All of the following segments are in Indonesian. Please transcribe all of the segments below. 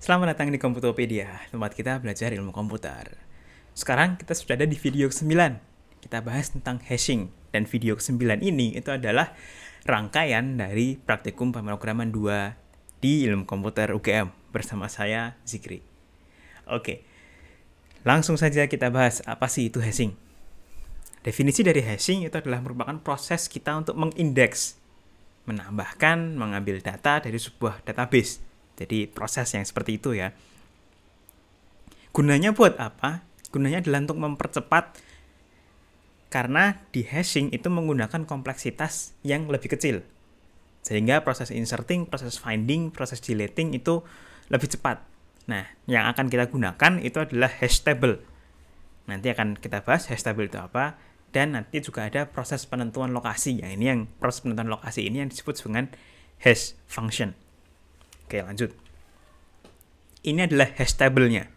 Selamat datang di Komputopedia, tempat kita belajar ilmu komputer. Sekarang kita sudah ada di video ke-9. Kita bahas tentang hashing. Dan video ke-9 ini itu adalah rangkaian dari praktikum pemrograman 2 di ilmu komputer UGM bersama saya, Zikri. Oke, langsung saja kita bahas apa sih itu hashing. Definisi dari hashing itu adalah merupakan proses kita untuk mengindeks, menambahkan, mengambil data dari sebuah database. Jadi proses yang seperti itu ya. Gunanya buat apa? Gunanya adalah untuk mempercepat, karena di hashing itu menggunakan kompleksitas yang lebih kecil. Sehingga proses inserting, proses finding, proses deleting itu lebih cepat. Nah, yang akan kita gunakan itu adalah hash table. Nanti akan kita bahas hash table itu apa, dan nanti juga ada proses penentuan lokasi. Proses penentuan lokasi ini yang disebut dengan hash function. Oke, lanjut. Ini adalah hash table-nya.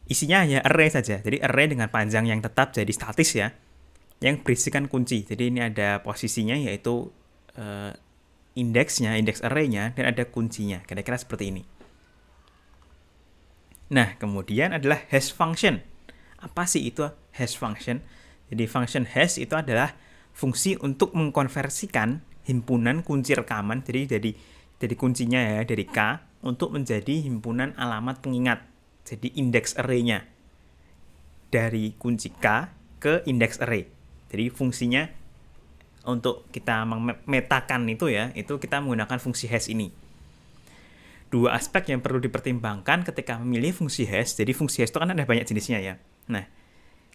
Isinya hanya array saja. Jadi array dengan panjang yang tetap jadi statis ya, yang berisikan kunci. Jadi ini ada posisinya yaitu indeksnya, indeks array-nya, dan ada kuncinya. Kira-kira seperti ini. Nah, kemudian adalah hash function. Apa sih itu hash function? Jadi function hash itu adalah fungsi untuk mengkonversikan himpunan kunci rekaman. Jadi kuncinya ya dari K untuk menjadi himpunan alamat pengingat. Jadi indeks array-nya dari kunci K ke indeks array. Jadi fungsinya untuk kita memetakan itu ya, itu kita menggunakan fungsi hash ini. Dua aspek yang perlu dipertimbangkan ketika memilih fungsi hash. Jadi fungsi hash itu kan ada banyak jenisnya ya. Nah,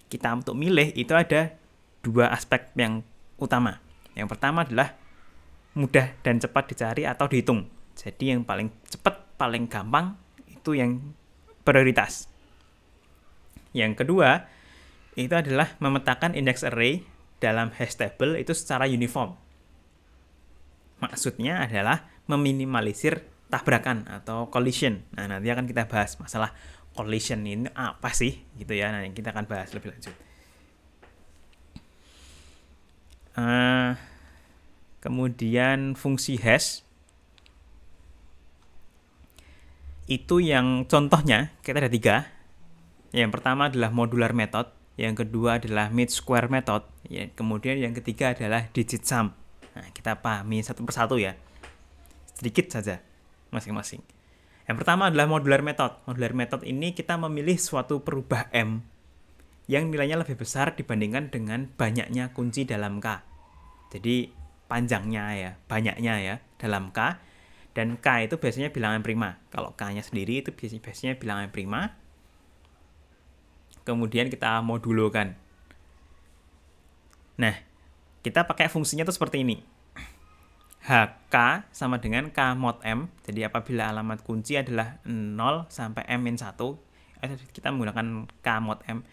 kita untuk milih itu ada dua aspek yang utama. Yang pertama adalah mudah dan cepat dicari atau dihitung. Jadi yang paling cepat, paling gampang itu yang prioritas. Yang kedua, itu adalah memetakan indeks array dalam hash table itu secara uniform. Maksudnya adalah meminimalisir tabrakan atau collision. Nah, nanti akan kita bahas masalah collision ini apa sih gitu ya. Nah, kita akan bahas lebih lanjut. Kemudian fungsi hash itu yang contohnya kita ada 3. Yang pertama adalah modular method, yang kedua adalah mid square method, ya, kemudian yang ketiga adalah digit sum. Nah, kita pahami satu persatu ya, sedikit saja masing-masing. Yang pertama adalah modular method. Modular method ini kita memilih suatu perubah M yang nilainya lebih besar dibandingkan dengan banyaknya kunci dalam K. Jadi panjangnya ya, banyaknya ya dalam K, dan K itu biasanya bilangan prima. Kalau K-nya sendiri itu biasanya bilangan prima. Kemudian kita modulokan. Nah, kita pakai fungsinya tuh seperti ini. HK sama dengan K mod M. Jadi apabila alamat kunci adalah 0 sampai M-1, kita menggunakan K mod M.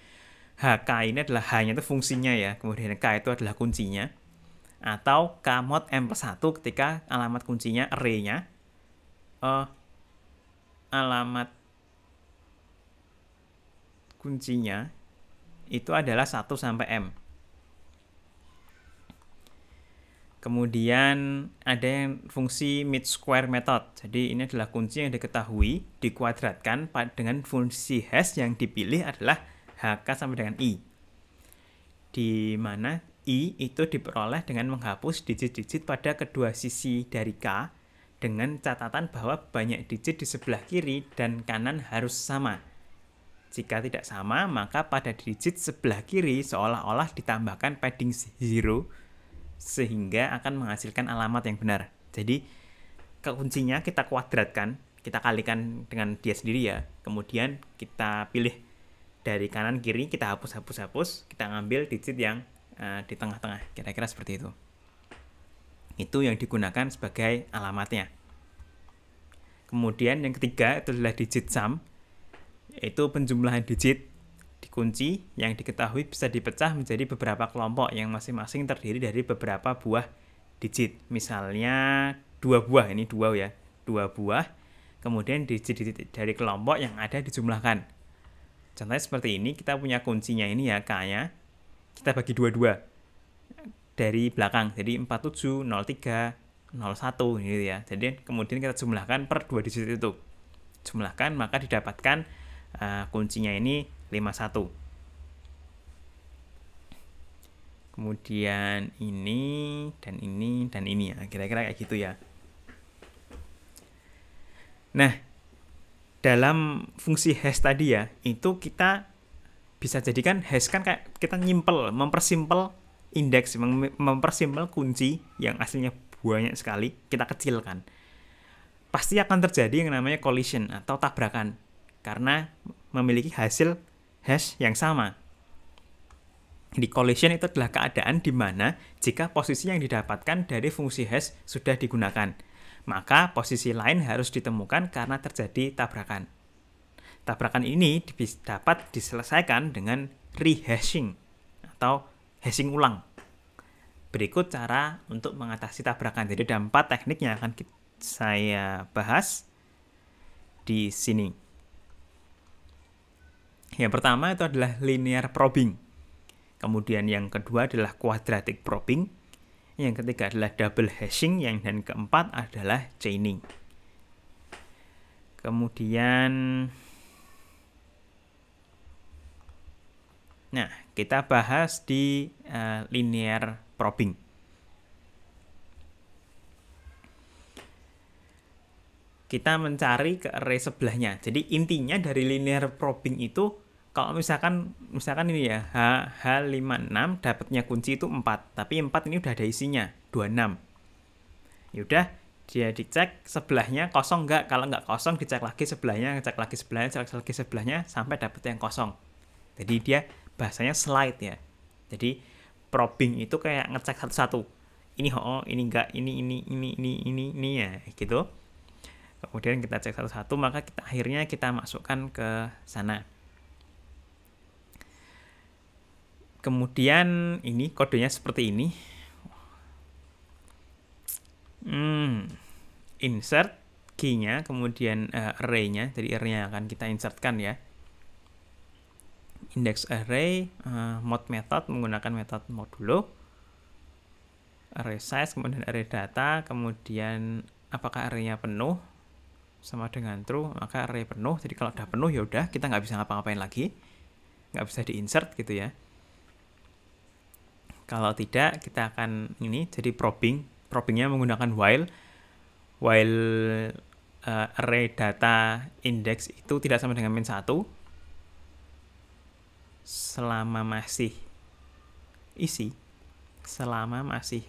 HK ini adalah H-nya itu fungsinya ya, kemudian K itu adalah kuncinya. Atau K mod M+1 ketika alamat kuncinya array-nya alamat kuncinya itu adalah 1 sampai M. Kemudian ada yang fungsi mid square method. Jadi ini adalah kunci yang diketahui dikuadratkan dengan fungsi hash yang dipilih adalah HK sama dengan I. Di mana I itu diperoleh dengan menghapus digit-digit pada kedua sisi dari K dengan catatan bahwa banyak digit di sebelah kiri dan kanan harus sama. Jika tidak sama, maka pada digit sebelah kiri seolah-olah ditambahkan padding 0 sehingga akan menghasilkan alamat yang benar. Jadi kuncinya kita kuadratkan, kita kalikan dengan dia sendiri ya. Kemudian kita pilih dari kanan kiri, kita hapus, kita ngambil digit yang di tengah-tengah, kira-kira seperti itu. Itu yang digunakan sebagai alamatnya. Kemudian yang ketiga itu adalah digit sum, yaitu penjumlahan digit di kunci yang diketahui bisa dipecah menjadi beberapa kelompok yang masing-masing terdiri dari beberapa buah digit. Misalnya 2 buah, ini 2 ya, 2 buah. Kemudian digit-digit dari kelompok yang ada dijumlahkan. Contohnya seperti ini, kita punya kuncinya ini ya, K-nya. Kita bagi 2 dari belakang, jadi 47, 03, 01 gitu ya. Jadi kemudian kita jumlahkan per 2 digit itu. jumlahkan, maka didapatkan kuncinya ini 51. Kemudian ini dan ini dan ini ya, kira-kira kayak gitu ya. Nah, dalam fungsi hash tadi ya, itu kita bisa jadikan hash kan kayak kita nyimpel, mempersimpel indeks, mempersimpel kunci yang aslinya banyak sekali, kita kecilkan. Pasti akan terjadi yang namanya collision atau tabrakan karena memiliki hasil hash yang sama. Di collision itu adalah keadaan di mana jika posisi yang didapatkan dari fungsi hash sudah digunakan, maka posisi lain harus ditemukan karena terjadi tabrakan. Tabrakan ini dapat diselesaikan dengan rehashing atau hashing ulang. Berikut cara untuk mengatasi tabrakan. Jadi ada 4 teknik yang akan saya bahas di sini. Yang pertama itu adalah linear probing. Kemudian yang kedua adalah quadratic probing. Yang ketiga adalah double hashing. Dan keempat adalah chaining. Kemudian, nah, kita bahas di linear probing. Kita mencari ke array sebelahnya. Jadi intinya dari linear probing itu, kalau misalkan ini ya, H56 dapatnya kunci itu 4, tapi 4 ini udah ada isinya, 26. Yaudah, dia dicek sebelahnya kosong nggak. Kalau nggak kosong, dicek lagi sebelahnya, cek lagi sebelahnya, sampai dapet yang kosong. Jadi dia bahasanya slide ya. Jadi probing itu kayak ngecek satu-satu. Ini ini enggak, ini ya, gitu. Kemudian kita cek satu-satu, maka akhirnya kita masukkan ke sana. Kemudian ini kodenya seperti ini. Insert key-nya, kemudian array-nya. Jadi array-nya akan kita insertkan ya. Index array, mode method menggunakan metode modulo. Array size, kemudian array data, kemudian apakah array-nya penuh sama dengan true, maka array penuh. Jadi kalau udah penuh ya udah, kita nggak bisa ngapa-ngapain lagi, nggak bisa di-insert gitu ya. Kalau tidak, kita akan ini jadi probingnya menggunakan while array data index itu tidak sama dengan -1 selama masih isi, selama masih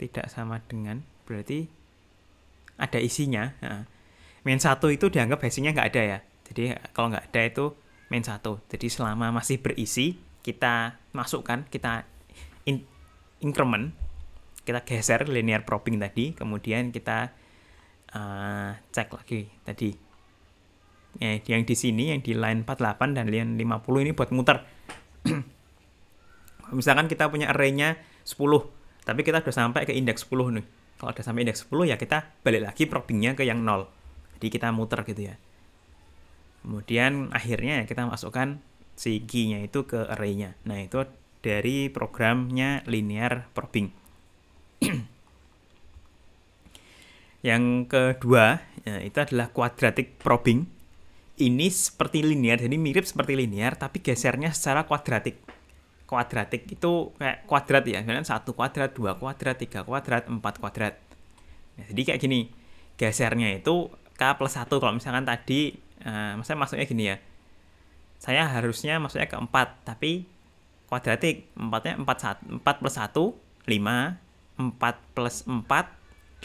tidak sama dengan, berarti ada isinya. -1 itu dianggap hashingnya nggak ada ya. Jadi kalau nggak ada itu -1. Jadi selama masih berisi, kita masukkan, kita increment, kita geser linear probing tadi, kemudian kita cek lagi tadi. Yang di sini, yang di line 48 dan line 50 ini buat muter. Misalkan kita punya array-nya 10, tapi kita udah sampai ke indeks 10 nih. Kalau udah sampai indeks 10 ya kita balik lagi probingnya ke yang 0. Jadi kita muter gitu ya. Kemudian akhirnya kita masukkan si key-nya itu ke array-nya. Nah, itu dari programnya linear probing. Yang kedua, itu adalah quadratic probing. Ini seperti linear, jadi mirip seperti linear, tapi gesernya secara quadratic. Quadratic itu kayak kuadrat ya, misalnya 1 kuadrat, 2 kuadrat, 3 kuadrat, 4 kuadrat. Nah, jadi kayak gini, gesernya itu K+1. Kalau misalkan tadi, misalnya masuknya gini ya, saya harusnya masuknya ke 4, tapi kuadratik. 4-nya 4 plus 1, 5, 4 plus 4,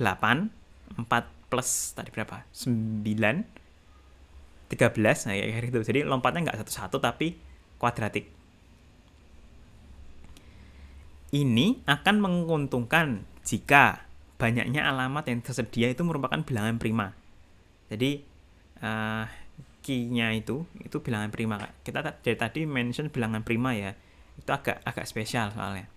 8, 4 plus tadi berapa? 9, 13, nah kayak gitu. Jadi lompatnya nggak satu-satu, tapi kuadratik. Ini akan menguntungkan jika banyaknya alamat yang tersedia itu merupakan bilangan prima. Jadi, key-nya itu bilangan prima. Kita dari tadi mention bilangan prima ya, itu agak spesial soalnya.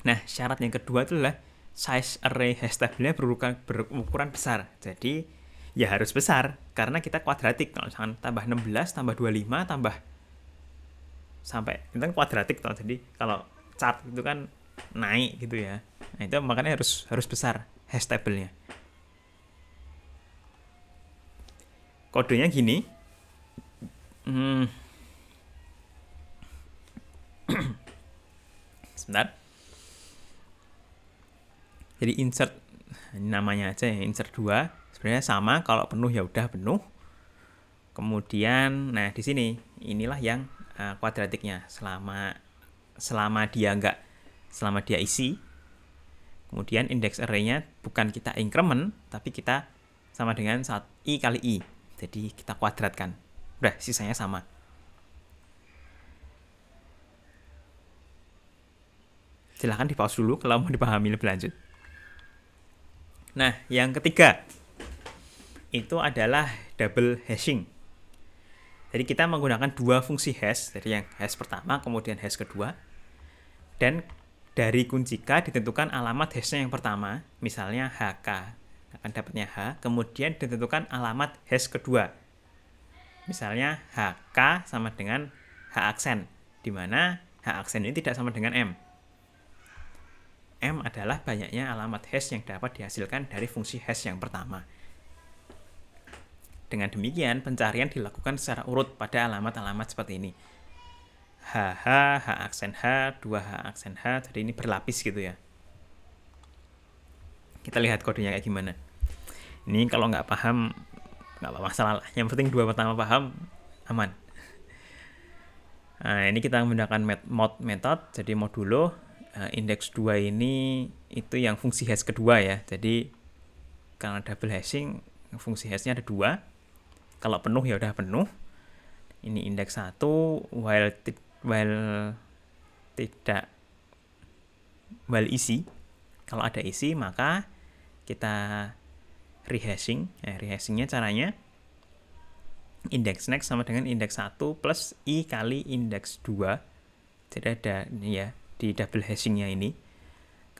Nah, syarat yang kedua itu adalah size array hash table-nya berukuran besar. Jadi ya harus besar karena kita kuadratik. Kalau misalkan tambah 16 tambah 25 tambah sampai itu kan kuadratik toh. Jadi kalau chart itu kan naik gitu ya. Nah, itu makanya harus besar hash table-nya. kodenya gini. Sebentar. Jadi insert, namanya aja ya, insert 2. Sebenarnya sama, kalau penuh ya udah penuh. Kemudian, nah di sini inilah yang kuadratiknya selama dia isi. Kemudian index array-nya bukan kita increment, tapi kita sama dengan i kali i. Jadi kita kuadratkan. Udah, sisanya sama. Silahkan di pause dulu kalau mau dipahami lebih lanjut. Nah, yang ketiga itu adalah double hashing. Jadi kita menggunakan dua fungsi hash, dari yang hash pertama kemudian hash kedua. Dan dari kunci K ditentukan alamat hashnya yang pertama, misalnya HK, akan dapatnya H, kemudian ditentukan alamat hash kedua. Misalnya HK sama dengan H aksen, di mana H aksen ini tidak sama dengan M. M adalah banyaknya alamat hash yang dapat dihasilkan dari fungsi hash yang pertama. Dengan demikian, pencarian dilakukan secara urut pada alamat-alamat seperti ini. HH, H aksen H, 2H aksen H, jadi ini berlapis gitu ya. Kita lihat kodenya kayak gimana. Ini kalau nggak paham, nggak apa masalah. Yang penting dua pertama paham, aman. Nah, ini kita menggunakan mod method, jadi modulo. Index 2 ini itu yang fungsi hash kedua ya. Jadi karena double hashing, fungsi hashnya ada 2. Kalau penuh ya udah penuh. Ini indeks 1, while isi. Kalau ada isi maka kita rehashing. Rehashingnya caranya indeks next sama dengan indeks 1 plus i kali indeks 2. Jadi ada ini ya, di double hashingnya ini.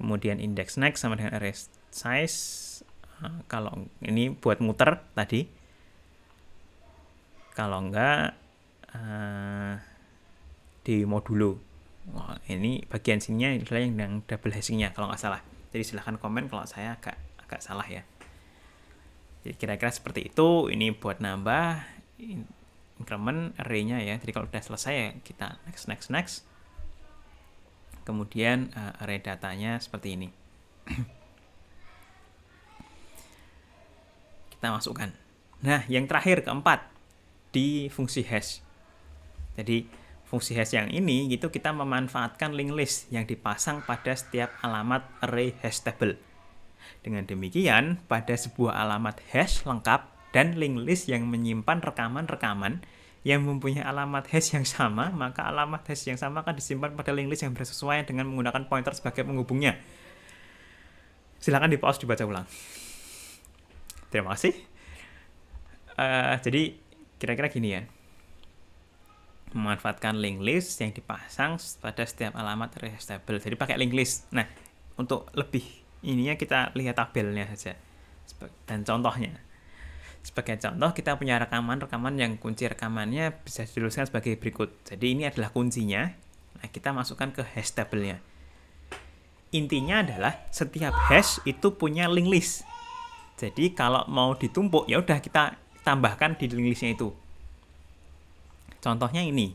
Kemudian index next sama dengan array size. Kalau ini buat muter tadi. Kalau enggak di modulo. Ini bagian sininya adalah yang double hashingnya kalau nggak salah. Jadi silahkan komen kalau saya agak salah ya. Jadi kira-kira seperti itu. Ini buat nambah increment array-nya ya. Jadi kalau udah selesai ya kita next. Kemudian array datanya seperti ini. Kita masukkan. Nah, yang terakhir keempat di fungsi hash. Jadi fungsi hash yang ini gitu kita memanfaatkan linked list yang dipasang pada setiap alamat array hash table. Dengan demikian, pada sebuah alamat hash lengkap dan linked list yang menyimpan rekaman-rekaman yang mempunyai alamat hash yang sama, maka alamat hash yang sama akan disimpan pada linked list yang bersesuaian dengan menggunakan pointer sebagai penghubungnya. Silakan di pause dibaca ulang. Terima kasih. Jadi kira-kira gini ya. Memanfaatkan linked list yang dipasang pada setiap alamat array hash table. Jadi pakai linked list. Nah, untuk lebih ininya kita lihat tabelnya saja dan contohnya. Sebagai contoh, kita punya rekaman yang kunci rekamannya bisa dituliskan sebagai berikut. Jadi ini adalah kuncinya. Nah, kita masukkan ke hash table-nya. Intinya adalah setiap hash itu punya linked list. Jadi kalau mau ditumpuk, ya udah kita tambahkan di linked list-nya itu. Contohnya ini.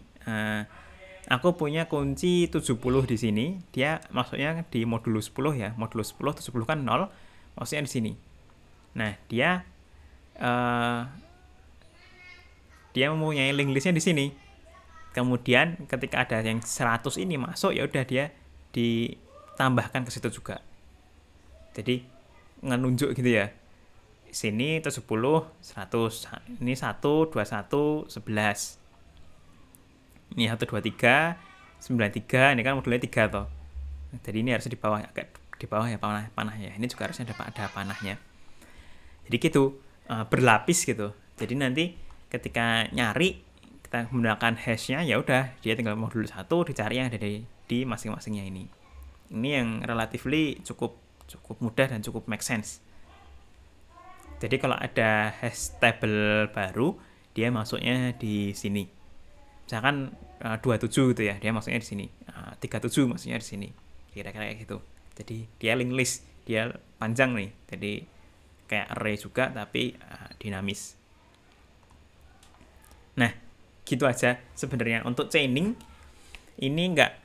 Aku punya kunci 70 di sini. Dia masuknya di modulo 10 ya. Modulo 10, 70 kan 0. Maksudnya di sini. Nah, dia mempunyai link listnya di sini. Kemudian ketika ada yang 100 ini masuk, ya udah dia ditambahkan ke situ juga. Jadi ngenunjuk gitu ya. Sini 70, 100. Ini 1, 21, 11. Ini 1, 2, 3, 93. Ini kan modulnya 3 toh. Jadi ini harusnya di bawah, agak di bawah ya panah ya. Ini juga harusnya ada panahnya. Jadi gitu. Berlapis gitu. Jadi nanti ketika nyari kita menggunakan hashnya, ya udah dia tinggal modul 1 dicari yang ada di masing-masingnya ini. Ini yang relatively cukup mudah dan cukup make sense. Jadi kalau ada hash table baru, dia masuknya di sini. Misalkan 27 gitu ya, dia masuknya di sini. 37 masuknya di sini. Kira-kira kayak gitu. Jadi dia linked list, dia panjang nih. Jadi kayak array juga tapi dinamis. gitu aja sebenarnya. Untuk chaining ini enggak,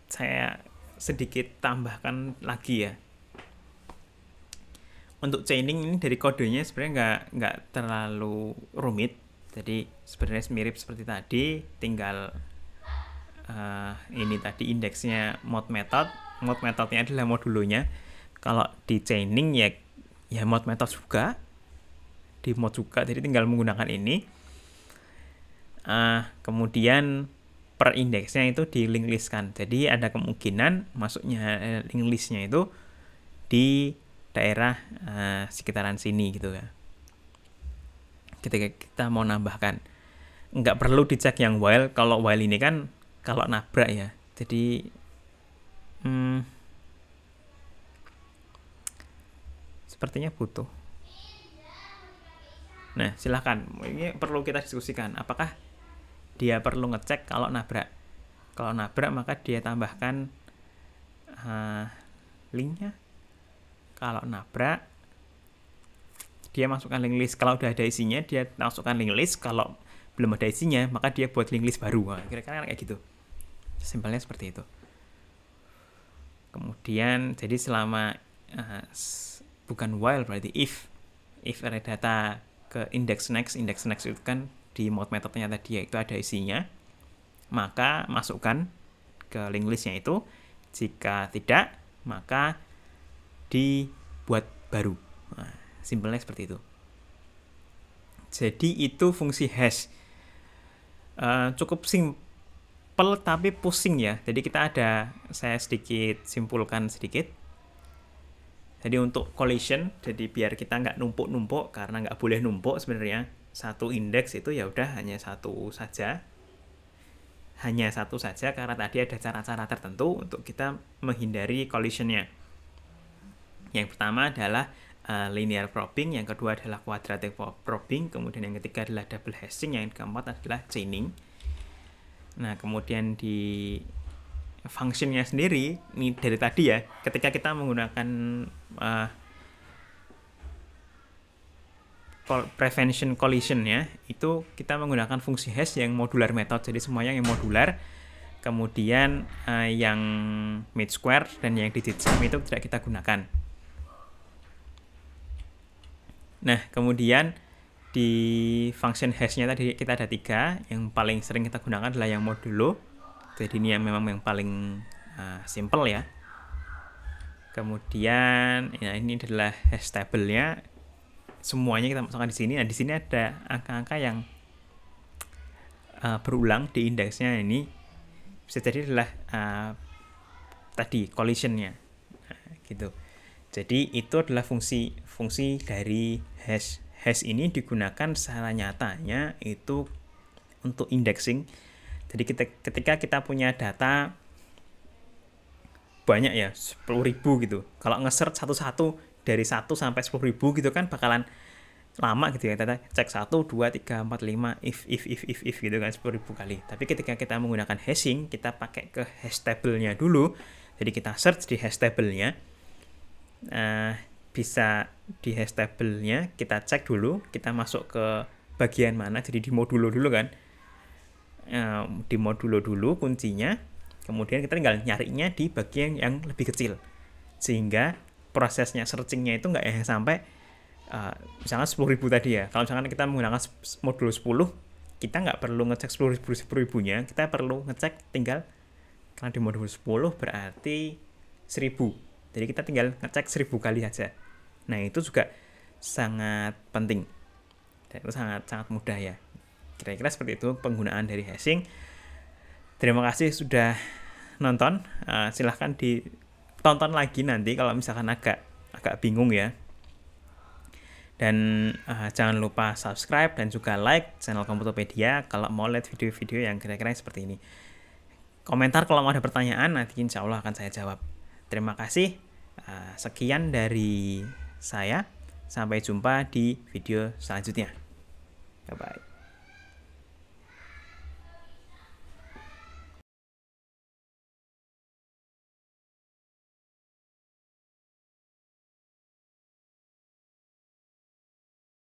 saya sedikit tambahkan lagi ya. Untuk chaining ini dari kodenya sebenarnya nggak terlalu rumit. Jadi sebenarnya mirip seperti tadi, tinggal ini tadi indeksnya mode method. Mode methodnya adalah modulonya. Kalau di chaining ya mode method juga, di mode juga, jadi tinggal menggunakan ini. Kemudian per indeksnya itu di link list kan, jadi ada kemungkinan masuknya link listnya itu di daerah sekitaran sini gitu ya. Ketika kita mau nambahkan, nggak perlu dicek yang while. Kalau while ini kan kalau nabrak ya, jadi sepertinya butuh. Nah, silahkan, ini perlu kita diskusikan, apakah dia perlu ngecek kalau nabrak. Kalau nabrak maka dia tambahkan linknya. Kalau nabrak dia masukkan link list. Kalau udah ada isinya dia masukkan link list. Kalau belum ada isinya maka dia buat link list baru. Nah, kira-kira kayak gitu. Simpelnya seperti itu. Kemudian jadi selama bukan while berarti if ada data ke index next itu kan di mode metodenya tadi ya, itu ada isinya, maka masukkan ke link listnya itu. Jika tidak maka dibuat baru. Nah, simpelnya seperti itu. Jadi itu fungsi hash. Cukup simple tapi pusing ya. Jadi saya sedikit simpulkan sedikit. Jadi untuk collision, jadi biar kita nggak numpuk-numpuk, karena nggak boleh numpuk sebenarnya. Satu indeks itu ya udah hanya satu saja. Hanya satu saja karena tadi ada cara-cara tertentu untuk kita menghindari collisionnya. Yang pertama adalah linear probing, yang kedua adalah quadratic probing, kemudian yang ketiga adalah double hashing, yang keempat adalah chaining. Nah, kemudian di functionnya sendiri, ini dari tadi ya, ketika kita menggunakan prevention collision ya, itu kita menggunakan fungsi hash yang modular method, jadi semuanya yang modular. Kemudian yang mid square dan yang digit sum itu tidak kita gunakan. Nah, kemudian di function hash-nya tadi kita ada 3, yang paling sering kita gunakan adalah yang modulo. Jadi ini memang yang paling simple ya. Kemudian ya, ini adalah hash table-nya. Semuanya kita masukkan di sini. Nah, di sini ada angka-angka yang berulang di indeksnya ini. Bisa jadi adalah tadi collision-nya. Nah, gitu. Jadi itu adalah fungsi dari hash. Hash ini digunakan secara nyatanya itu untuk indexing. Jadi ketika kita punya data banyak ya, 10.000 gitu. Kalau nge-search satu-satu dari 1 sampai 10.000 gitu kan bakalan lama gitu ya. Kita cek 1, 2, 3, 4, 5 if gitu kan 10.000 kali. Tapi ketika kita menggunakan hashing, kita pakai ke hash table-nya dulu. Jadi kita search di hash table-nya. Bisa di hash table-nya kita cek dulu, kita masuk ke bagian mana. Jadi di modulo dulu kan. Di modulo dulu kuncinya, kemudian kita tinggal nyarinya di bagian yang lebih kecil, sehingga prosesnya searchingnya itu nggak sampai misalnya 10.000 tadi ya. Kalau misalkan kita menggunakan modulo 10, kita nggak perlu ngecek 10.000-nya, kita perlu ngecek tinggal, karena di modulo 10 berarti 1000, jadi kita tinggal ngecek 1000 kali saja. Nah, itu juga sangat penting dan itu sangat mudah ya. Kira-kira seperti itu penggunaan dari hashing. Terima kasih sudah nonton. Silahkan ditonton lagi nanti kalau misalkan agak bingung ya. Dan jangan lupa subscribe dan juga like channel Komputopedia kalau mau lihat video-video yang kira-kira seperti ini. Komentar kalau mau ada pertanyaan, nanti insya Allah akan saya jawab. Terima kasih. Sekian dari saya. Sampai jumpa di video selanjutnya. Bye-bye.